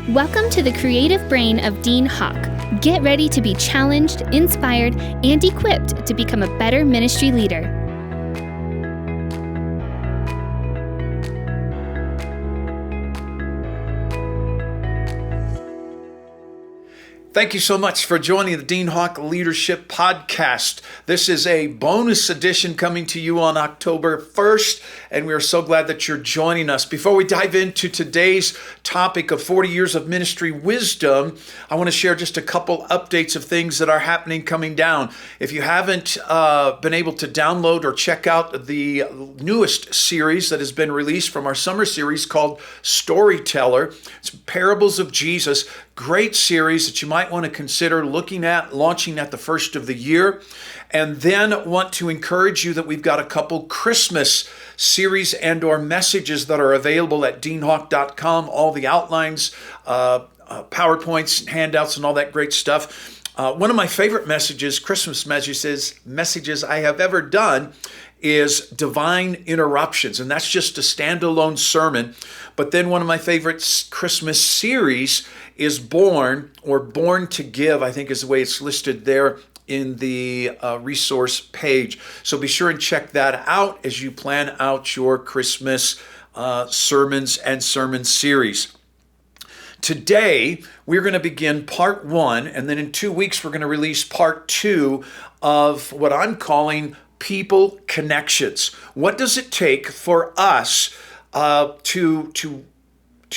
Welcome to the creative brain of Dean Hawk. Get ready to be challenged, inspired, and equipped to become a better ministry leader. Thank you so much for joining the Dean Hawk Leadership Podcast. This is a bonus edition coming to you on October 1st, and we are so glad that you're joining us. Before we dive into today's topic of 40 years of ministry wisdom, I want to share just a couple updates of things that are happening coming down. If you haven't been able to download or check out the newest series that has been released from our summer series called Storyteller, it's Parables of Jesus. Great series that you might want to consider looking at, launching at the first of the year. And then want to encourage you that we've got a couple Christmas series and or messages that are available at deanhawk.com. All the outlines, PowerPoints, handouts, and all that great stuff. One of my favorite messages, Christmas messages I have ever done is Divine Interruptions. And that's just a standalone sermon. But then one of my favorite Christmas series is Born to Give, I think is the way it's listed there in the resource page. So be sure and check that out as you plan out your Christmas sermons and sermon series. Today, we're going to begin part 1, and then in 2 weeks, we're going to release part 2 of what I'm calling people connections. What does it take for us to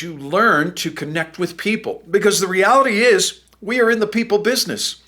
learn to connect with people? Because the reality is we are in the people business,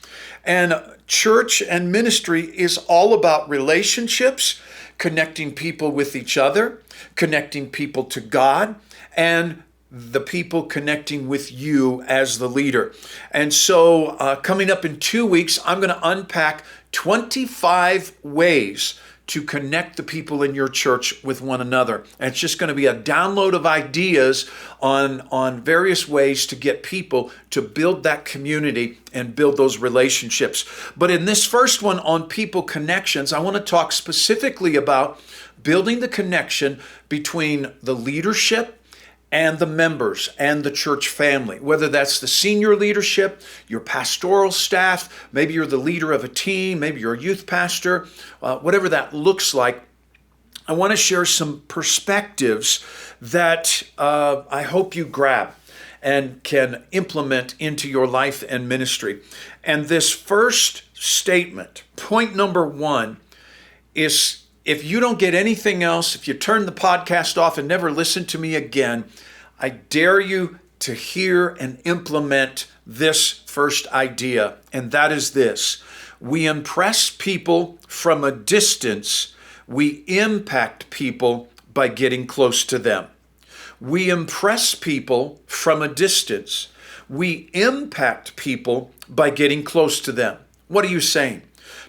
and church and ministry is all about relationships, connecting people with each other, connecting people to God, and the people connecting with you as the leader. And so coming up in 2 weeks, I'm going to unpack 25 ways to connect the people in your church with one another. And it's just going to be a download of ideas on various ways to get people to build that community and build those relationships. But in this first one on people connections, I want to talk specifically about building the connection between the leadership and the members and the church family, whether that's the senior leadership, your pastoral staff, maybe you're the leader of a team, maybe you're a youth pastor, whatever that looks like. I want to share some perspectives that I hope you grab and can implement into your life and ministry. And this first statement, point number 1, is if you don't get anything else, if you turn the podcast off and never listen to me again, I dare you to hear and implement this first idea, and that is this. We impress people from a distance. We impact people by getting close to them. We impress people from a distance. We impact people by getting close to them. What are you saying?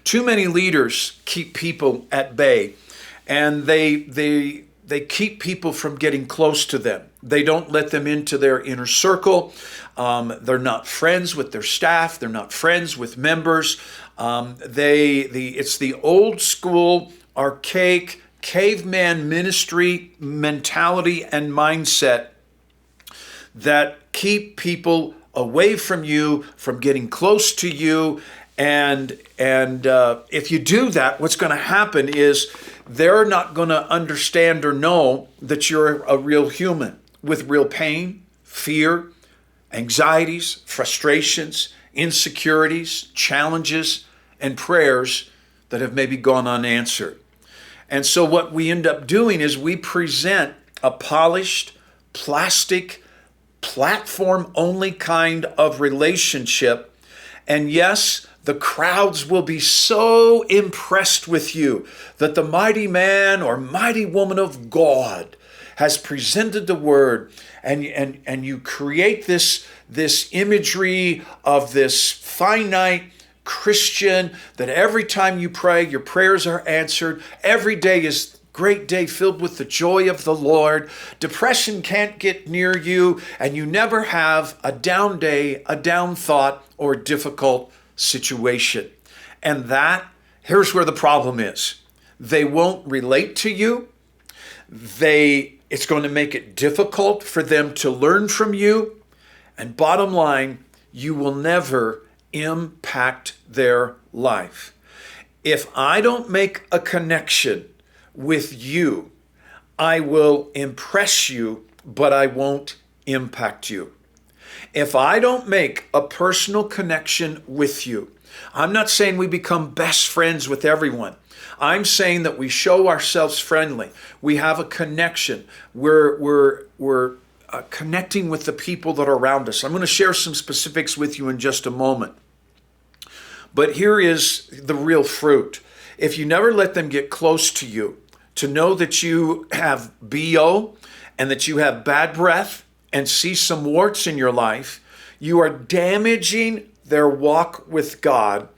Too many leaders keep people at bay, and they keep people from getting close to them. They don't let them into their inner circle. They're not friends with their staff. They're not friends with members. It's the old school, archaic, caveman ministry mentality and mindset that keep people away from you, from getting close to you. And if you do that, what's going to happen is they're not going to understand or know that you're a real human with real pain, fear, anxieties, frustrations, insecurities, challenges, and prayers that have maybe gone unanswered. And so what we end up doing is we present a polished, plastic, platform-only kind of relationship. And yes, the crowds will be so impressed with you that the mighty man or mighty woman of God has presented the word, and you create this imagery of this finite Christian that every time you pray, your prayers are answered. Every day is a great day filled with the joy of the Lord. Depression can't get near you, and you never have a down day, a down thought, or a difficult situation. And here's where the problem is. They won't relate to you. It's going to make it difficult for them to learn from you. And bottom line, you will never impact their life. If I don't make a connection with you, I will impress you, but I won't impact you. If I don't make a personal connection with you, I'm not saying we become best friends with everyone. I'm saying that we show ourselves friendly. We have a connection. We're connecting with the people that are around us. I'm going to share some specifics with you in just a moment. But here is the real fruit. If you never let them get close to you, to know that you have BO and that you have bad breath and see some warts in your life, you are damaging their walk with God,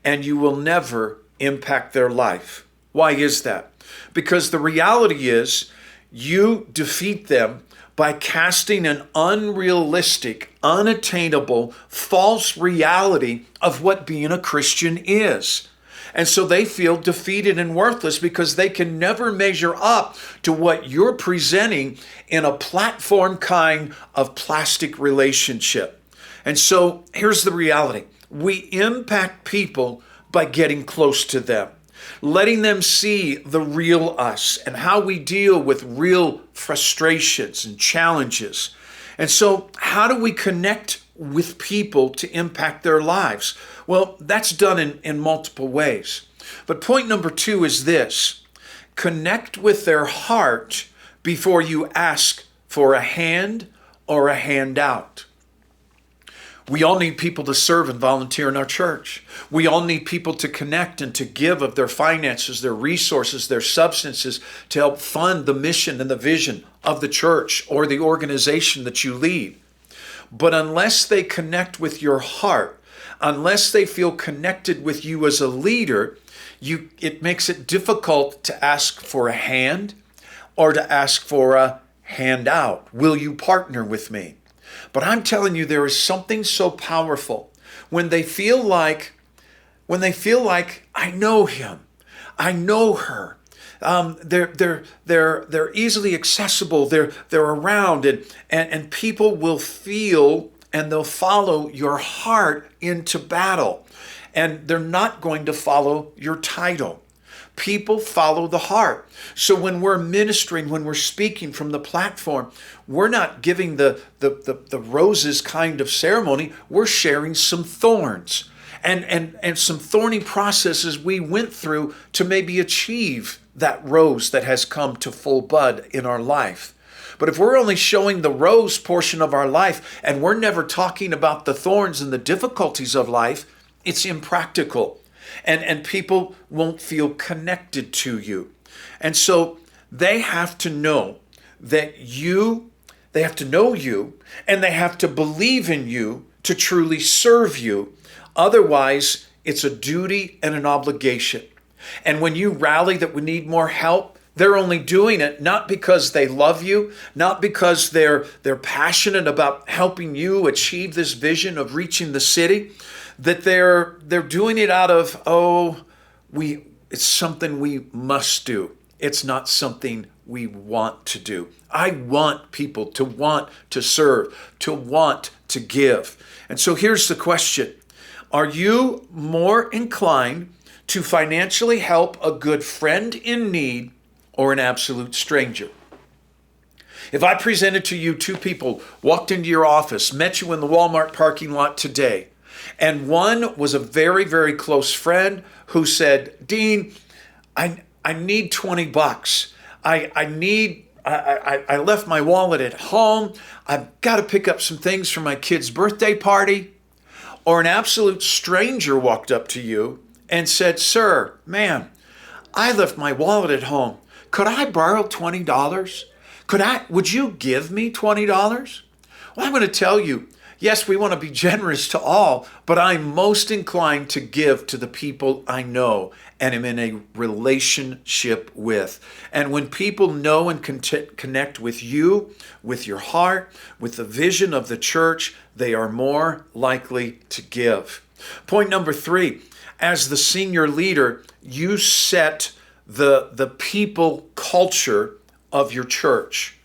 and you will never impact their life. Why is that? Because the reality is you defeat them by casting an unrealistic, unattainable, false reality of what being a Christian is. And so they feel defeated and worthless because they can never measure up to what you're presenting in a platform kind of plastic relationship. And so here's the reality. We impact people by getting close to them, letting them see the real us and how we deal with real frustrations and challenges. And so how do we connect with people to impact their lives? Well, that's done in multiple ways. But point number 2 is this: connect with their heart before you ask for a hand or a handout. We all need people to serve and volunteer in our church. We all need people to connect and to give of their finances, their resources, their substances to help fund the mission and the vision of the church or the organization that you lead. But unless they connect with your heart, unless they feel connected with you as a leader, it makes it difficult to ask for a hand or to ask for a handout. Will you partner with me? But I'm telling you, there is something so powerful when they feel like I know him, I know her. They're easily accessible. They're around, and people will feel and they'll follow your heart into battle, and they're not going to follow your title. People follow the heart. So when we're ministering, when we're speaking from the platform, we're not giving the roses kind of ceremony. We're sharing some thorns and some thorny processes we went through to maybe achieve that rose that has come to full bud in our life. But if we're only showing the rose portion of our life and we're never talking about the thorns and the difficulties of life, it's impractical. And people won't feel connected to you. And so they have to know that they have to know you, and they have to believe in you to truly serve you. Otherwise, it's a duty and an obligation. And when you rally that we need more help, they're only doing it not because they love you, not because they're passionate about helping you achieve this vision of reaching the city, that they're doing it out of, it's something we must do. It's not something we want to do. I want people to want to serve, to want to give. And so here's the question. Are you more inclined to financially help a good friend in need or an absolute stranger? If I presented to you 2 people, walked into your office, met you in the Walmart parking lot today, and one was a very, very close friend who said, Dean, I need $20. I left my wallet at home. I've got to pick up some things for my kid's birthday party. Or an absolute stranger walked up to you and said, sir, ma'am, I left my wallet at home. Could I borrow $20? Would you give me $20? Well, I'm going to tell you, yes, we want to be generous to all, but I'm most inclined to give to the people I know and am in a relationship with. And when people know and connect with you, with your heart, with the vision of the church, they are more likely to give. Point number 3, as the senior leader, you set the people culture of your church.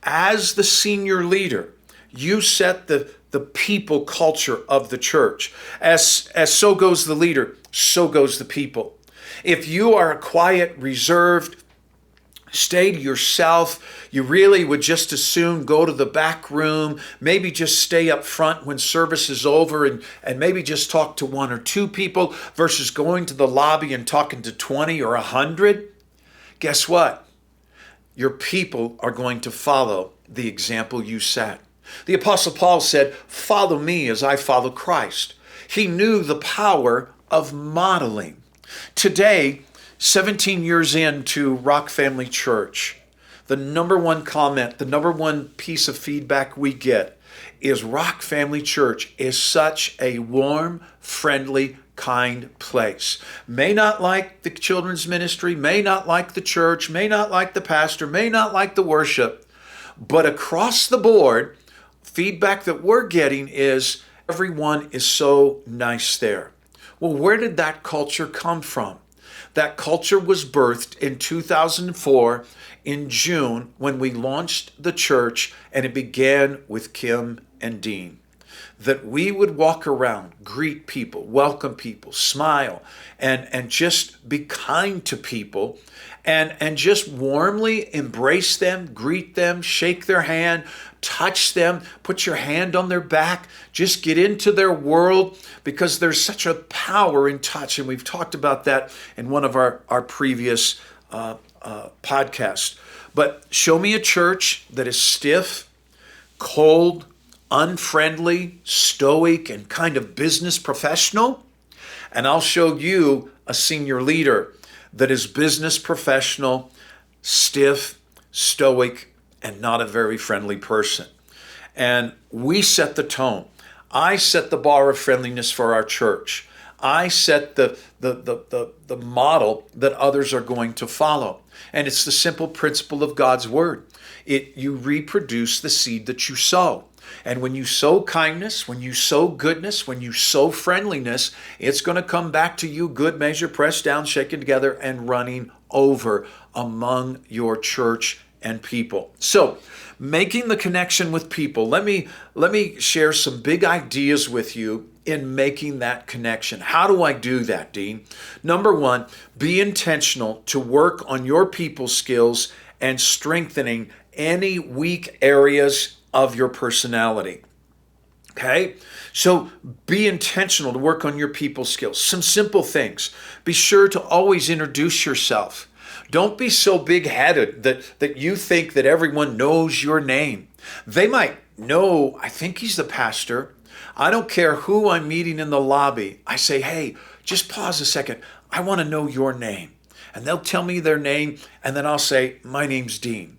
As the senior leader, you set the people culture of the church. As so goes the leader, so goes the people. If you are quiet, reserved, stay to yourself, you really would just as soon go to the back room, maybe just stay up front when service is over and maybe just talk to one or two people versus going to the lobby and talking to 20 or 100, guess what? Your people are going to follow the example you set. The Apostle Paul said, "Follow me as I follow Christ." He knew the power of modeling. Today, 17 years into Rock Family Church, the number one comment, the number one piece of feedback we get is Rock Family Church is such a warm, friendly, kind place. May not like the children's ministry, may not like the church, may not like the pastor, may not like the worship, but across the board, feedback that we're getting is everyone is so nice there. Well, where did that culture come from? That culture was birthed in 2004 in June when we launched the church, and it began with Kim and Dean. That we would walk around, greet people, welcome people, smile, and just be kind to people, and just warmly embrace them, greet them, shake their hand, touch them, put your hand on their back, just get into their world, because there's such a power in touch. And we've talked about that in one of our previous podcasts. But show me a church that is stiff, cold, unfriendly, stoic, and kind of business professional, and I'll show you a senior leader that is business professional, stiff, stoic, and not a very friendly person. And we set the tone. I set the bar of friendliness for our church. I set the model that others are going to follow. And it's the simple principle of God's word. You reproduce the seed that you sow. And when you sow kindness, when you sow goodness, when you sow friendliness, it's going to come back to you, good measure, pressed down, shaken together, and running over among your church and people. So, making the connection with people, let me share some big ideas with you in making that connection. How do I do that, Dean? Number one, be intentional to work on your people skills and strengthening any weak areas of your personality. Okay? So be intentional to work on your people skills. Some simple things. Be sure to always introduce yourself. Don't be so big-headed that you think that everyone knows your name. They might know, I think he's the pastor. I don't care who I'm meeting in the lobby. I say, hey, just pause a second. I want to know your name. And they'll tell me their name, and then I'll say, my name's Dean.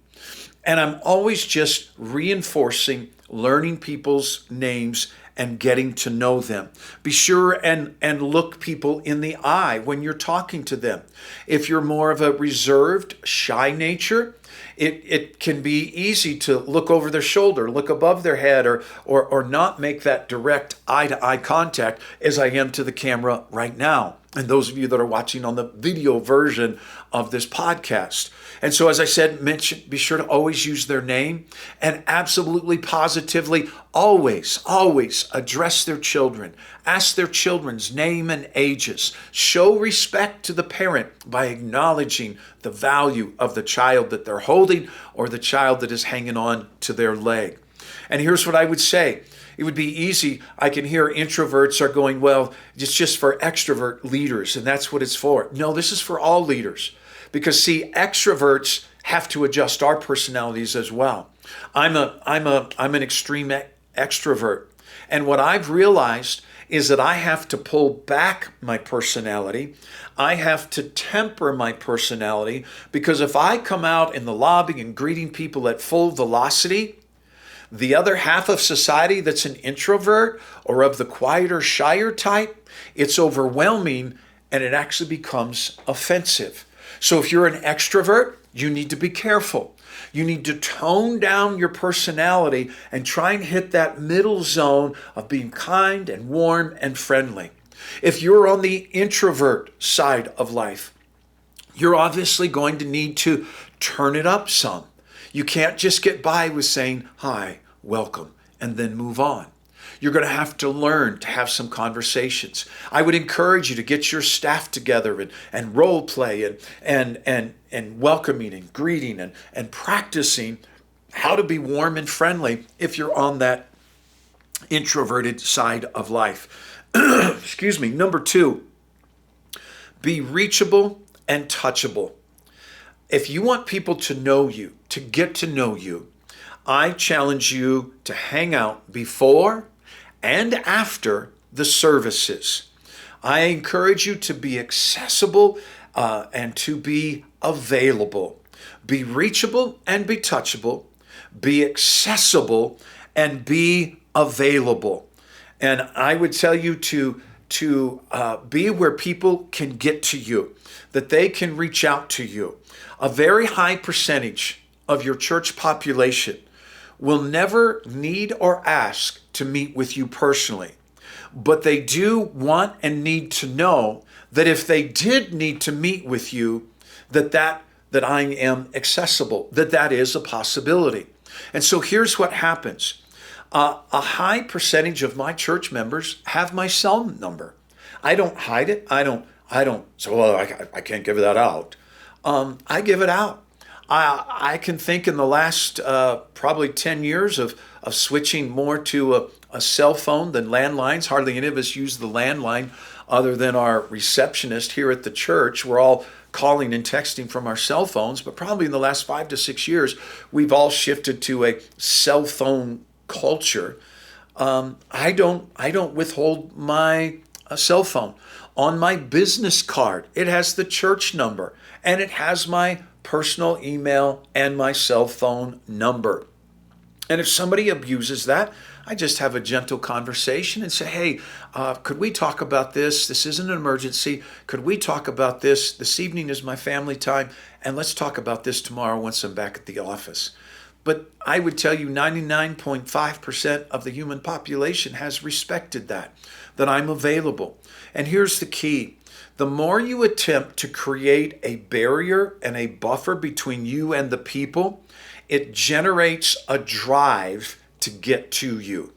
And I'm always just reinforcing learning people's names and getting to know them. Be sure and look people in the eye when you're talking to them. If you're more of a reserved, shy nature, it can be easy to look over their shoulder, look above their head, or not make that direct eye-to-eye contact as I am to the camera right now. And those of you that are watching on the video version of this podcast. And so, as I said, be sure to always use their name and absolutely positively always address their children. Ask their children's name and ages. Show respect to the parent by acknowledging the value of the child that they're holding or the child that is hanging on to their leg. And here's what I would say. It would be easy. I can hear introverts are going, well, it's just for extrovert leaders, and that's what it's for. No, this is for all leaders. Because see, extroverts have to adjust our personalities as well. I'm an extreme extrovert. And what I've realized is that I have to pull back my personality. I have to temper my personality, because if I come out in the lobby and greeting people at full velocity, the other half of society that's an introvert or of the quieter, shyer type, it's overwhelming and it actually becomes offensive. So if you're an extrovert, you need to be careful. You need to tone down your personality and try and hit that middle zone of being kind and warm and friendly. If you're on the introvert side of life, you're obviously going to need to turn it up some. You can't just get by with saying, hi, welcome, and then move on. You're going to have to learn to have some conversations. I would encourage you to get your staff together and role play and welcoming and greeting and practicing how to be warm and friendly if you're on that introverted side of life. Excuse me. Number 2, be reachable and touchable. If you want people to know you, to get to know you, I challenge you to hang out before and after the services. I encourage you to be accessible and to be available. Be reachable and be touchable. Be accessible and be available. And I would tell you to be where people can get to you, that they can reach out to you. A very high percentage of your church population will never need or ask to meet with you personally, but they do want and need to know that if they did need to meet with you, that I am accessible, that is a possibility. And so here's what happens. A high percentage of my church members have my cell number. I don't hide it. I don't. So well, I can't give that out. I give it out. I can think in the last probably 10 years of switching more to a cell phone than landlines. Hardly any of us use the landline other than our receptionist here at the church. We're all calling and texting from our cell phones, but probably in the last 5 to 6 years, we've all shifted to a cell phone culture. I don't withhold my cell phone. On my business card, it has the church number and it has my personal email and my cell phone number. And if somebody abuses that, I just have a gentle conversation and say, hey, could we talk about this? This isn't an emergency. Could we talk about this? This evening is my family time, and let's talk about this tomorrow once I'm back at the office. But I would tell you 99.5% of the human population has respected that I'm available. And here's the key. The more you attempt to create a barrier and a buffer between you and the people, it generates a drive to get to you.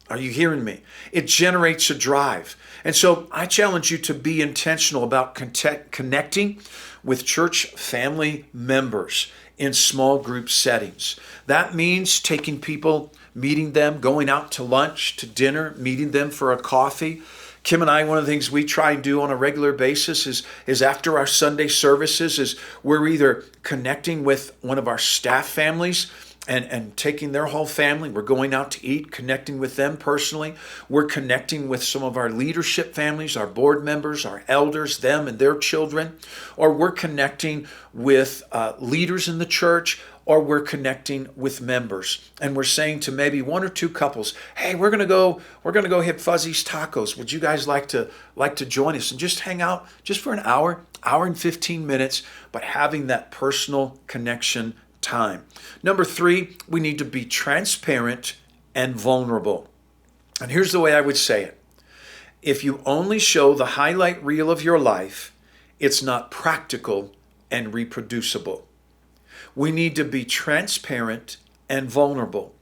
Are you hearing me? It generates a drive. And so I challenge you to be intentional about connecting with church family members in small group settings. That means taking people, meeting them, going out to lunch, to dinner, meeting them for a coffee. Kim and I, one of the things we try and do on a regular basis is after our Sunday services is we're either connecting with one of our staff families and taking their whole family. We're going out to eat, connecting with them personally. We're connecting with some of our leadership families, our board members, our elders, them and their children. Or we're connecting with leaders in the church, or we're connecting with members. And we're saying to maybe one or two couples, hey, we're gonna go hit Fuzzy's Tacos. Would you guys like to join us and just hang out just for an hour and 15 minutes, but having that personal connection time. Number 3, we need to be transparent and vulnerable. And here's the way I would say it. If you only show the highlight reel of your life, it's not practical and reproducible. We need to be transparent and vulnerable.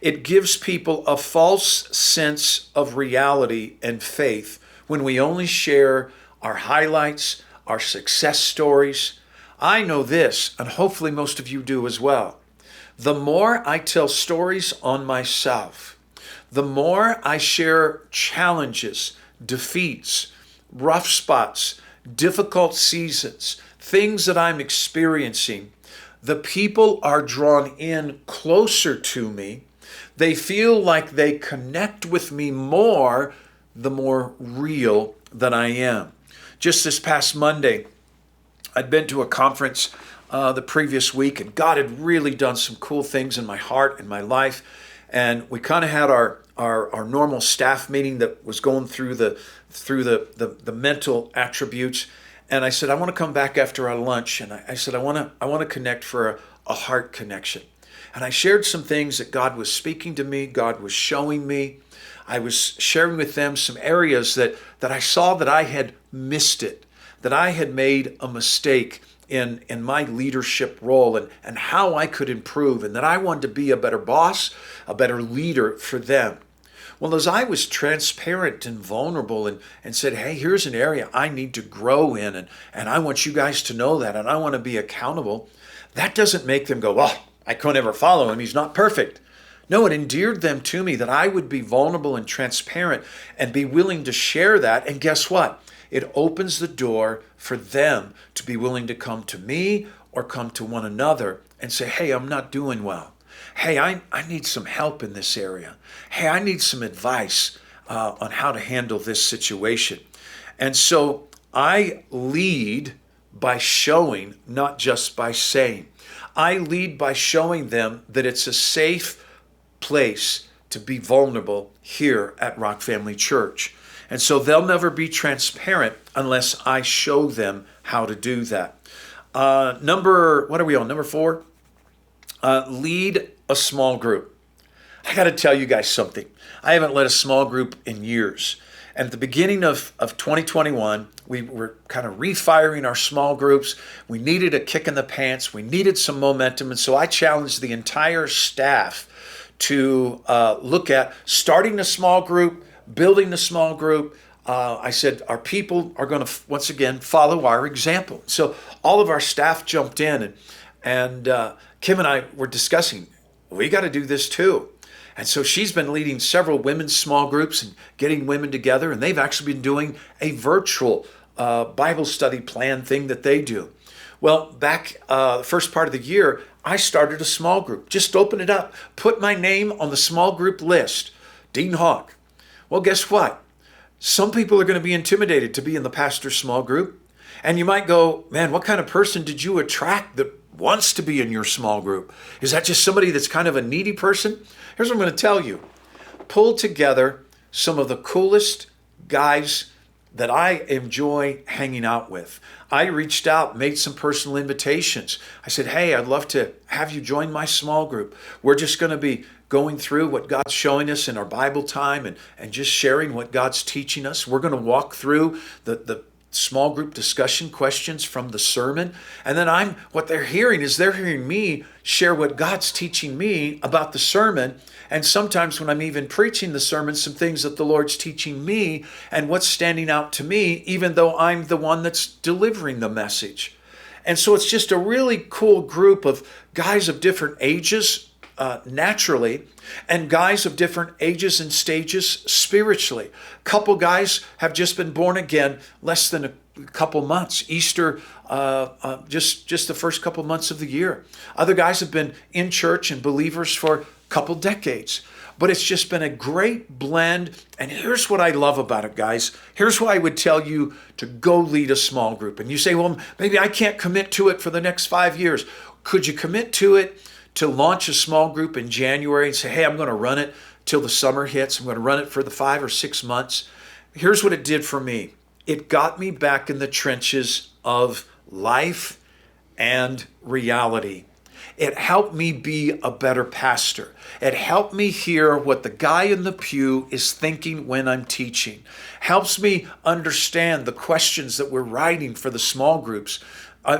It gives people a false sense of reality and faith when we only share our highlights, our success stories. I know this, and hopefully most of you do as well. The more I tell stories on myself, the more I share challenges, defeats, rough spots, difficult seasons, things that I'm experiencing, the people are drawn in closer to me. They feel like they connect with me more, the more real that I am. Just this past Monday, I'd been to a conference the previous week, and God had really done some cool things in my heart and my life. And we kind of had our normal staff meeting that was going through the mental attributes. And I said, I want to come back after our lunch. And I said, I want to connect for a heart connection. And I shared some things that God was speaking to me, God was showing me. I was sharing with them some areas that I saw that I had missed it, that I had made a mistake in my leadership role and how I could improve, and that I wanted to be a better boss, a better leader for them. Well, as I was transparent and vulnerable and said, hey, here's an area I need to grow in, and I want you guys to know that, and I want to be accountable, that doesn't make them go, well, I couldn't ever follow him. He's not perfect. No, it endeared them to me that I would be vulnerable and transparent and be willing to share that. And guess what? It opens the door for them to be willing to come to me or come to one another and say, hey, I'm not doing well. Hey, I need some help in this area. Hey, I need some advice on how to handle this situation. And so I lead by showing, not just by saying. I lead by showing them that it's a safe place to be vulnerable here at Rock Family Church. And so they'll never be transparent unless I show them how to do that. What are we on? Number 4, lead a small group. I got to tell you guys something. I haven't led a small group in years. And at the beginning of 2021, we were kind of refiring our small groups. We needed a kick in the pants. We needed some momentum. And so I challenged the entire staff to look at starting a small group, building a small group. I said, our people are going to, once again, follow our example. So all of our staff jumped in, and Kim and I were discussing, we got to do this too. And so she's been leading several women's small groups and getting women together, and they've actually been doing a virtual Bible study plan thing that they do. Well, back the first part of the year, I started a small group. Just open it up. Put my name on the small group list. Dean Hawk. Well, guess what? Some people are going to be intimidated to be in the pastor's small group. And you might go, man, what kind of person did you attract that wants to be in your small group? Is that just somebody that's kind of a needy person? Here's what I'm going to tell you. Pull together some of the coolest guys that I enjoy hanging out with. I reached out, made some personal invitations. I said, hey, I'd love to have you join my small group. We're just going to be going through what God's showing us in our Bible time and just sharing what God's teaching us. We're going to walk through the small group discussion questions from the sermon. And then what they're hearing is they're hearing me share what God's teaching me about the sermon. And sometimes when I'm even preaching the sermon, some things that the Lord's teaching me and what's standing out to me, even though I'm the one that's delivering the message. And so it's just a really cool group of guys of different ages, naturally, and guys of different ages and stages spiritually. A couple guys have just been born again less than a couple months. Easter, just the first couple months of the year. Other guys have been in church and believers for a couple decades. But it's just been a great blend. And here's what I love about it, guys. Here's why I would tell you to go lead a small group. And you say, well, maybe I can't commit to it for the next 5 years. Could you commit to it to launch a small group in January and say, hey, I'm going to run it till the summer hits. I'm going to run it for the 5 or 6 months. Here's what it did for me. It got me back in the trenches of life and reality. It helped me be a better pastor. It helped me hear what the guy in the pew is thinking when I'm teaching. Helps me understand the questions that we're writing for the small groups. Are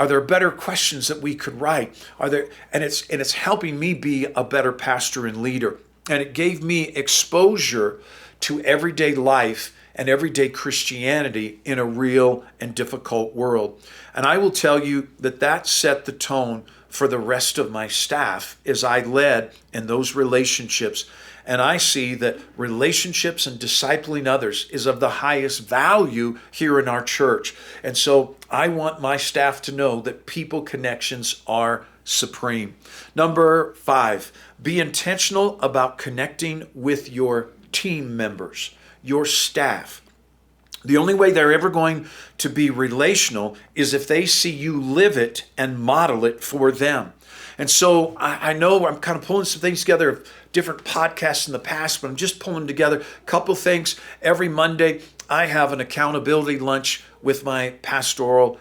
there better questions that we could write? And it's helping me be a better pastor and leader. And it gave me exposure to everyday life and everyday Christianity in a real and difficult world. And I will tell you that set the tone for the rest of my staff as I led in those relationships. And I see that relationships and discipling others is of the highest value here in our church. And so I want my staff to know that people connections are supreme. Number 5, be intentional about connecting with your team members, your staff. The only way they're ever going to be relational is if they see you live it and model it for them. And so I know I'm kind of pulling some things together of different podcasts in the past, but I'm just pulling together a couple things. Every Monday, I have an accountability lunch with my pastoral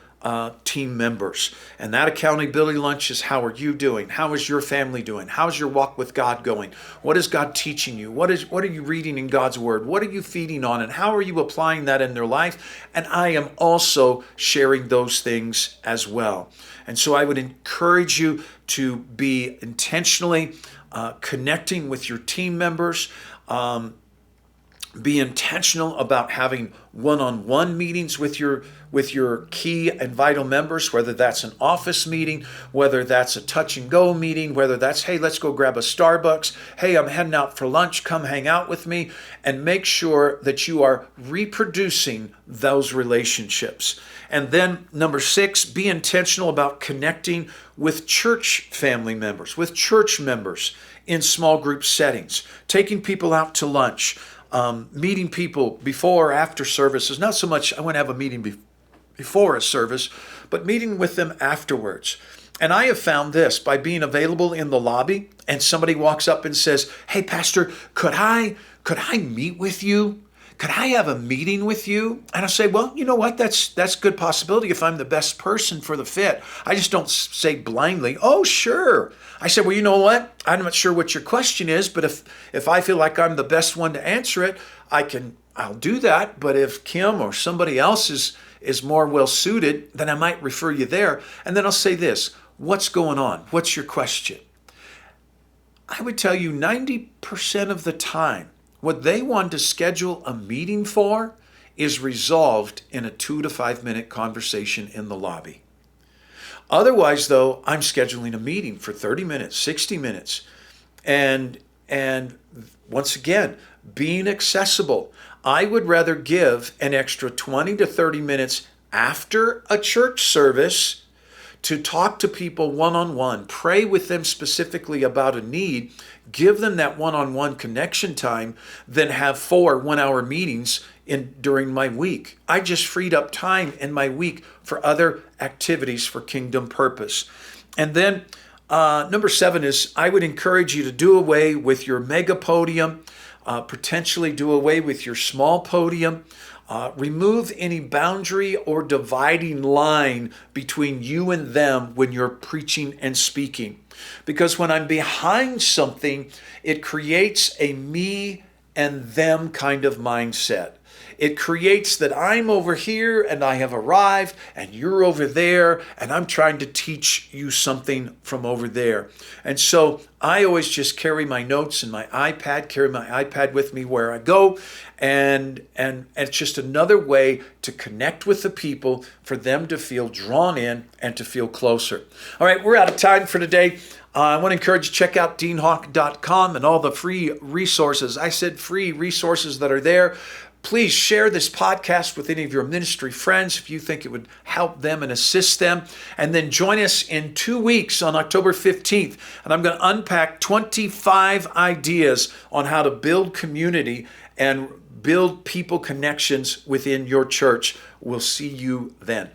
team members. And that accountability lunch is, how are you doing? How is your family doing? How's your walk with God going? What is God teaching you? What are you reading in God's word? What are you feeding on? And how are you applying that in their life? And I am also sharing those things as well. And so I would encourage you to be intentionally connecting with your team members. Be intentional about having one-on-one meetings with your key and vital members, whether that's an office meeting, whether that's a touch and go meeting, whether that's, hey, let's go grab a Starbucks. Hey, I'm heading out for lunch. Come hang out with me. And make sure that you are reproducing those relationships. And then number 6, be intentional about connecting with church family members, with church members in small group settings, taking people out to lunch, meeting people before or after services. Not so much I want to have a meeting before a service, but meeting with them afterwards. And I have found this by being available in the lobby, and somebody walks up and says, hey, Pastor, could I meet with you? Could I have a meeting with you? And I say, well, you know what? That's a good possibility if I'm the best person for the fit. I just don't say blindly, oh, sure. I said, well, you know what? I'm not sure what your question is, but if I feel like I'm the best one to answer it, I'll do that. But if Kim or somebody else is more well suited, then I might refer you there. And then I'll say this, what's going on? What's your question? I would tell you 90% of the time, what they want to schedule a meeting for is resolved in a 2 to 5 minute conversation in the lobby. Otherwise, though, I'm scheduling a meeting for 30 minutes, 60 minutes. And once again, being accessible. I would rather give an extra 20 to 30 minutes after a church service to talk to people one-on-one, pray with them specifically about a need, give them that one-on-one connection time, than have 4 one-hour meetings during my week. I just freed up time in my week for other activities for kingdom purpose. And then number 7 is, I would encourage you to do away with your mega podium, potentially do away with your small podium. Remove any boundary or dividing line between you and them when you're preaching and speaking. Because when I'm behind something, it creates a me and them kind of mindset. It creates that I'm over here and I have arrived and you're over there and I'm trying to teach you something from over there. And so I always just carry my notes and carry my iPad with me where I go. And it's just another way to connect with the people, for them to feel drawn in and to feel closer. All right, we're out of time for today. I want to encourage you to check out deanhawk.com and all the free resources. I said free resources that are there. Please share this podcast with any of your ministry friends if you think it would help them and assist them. And then join us in 2 weeks on October 15th. And I'm going to unpack 25 ideas on how to build community and build people connections within your church. We'll see you then.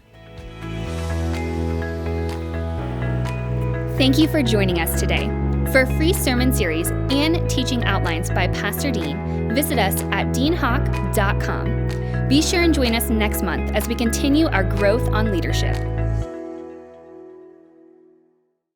Thank you for joining us today. For a free sermon series and teaching outlines by Pastor Dean, visit us at deanhawk.com. Be sure and join us next month as we continue our growth on leadership.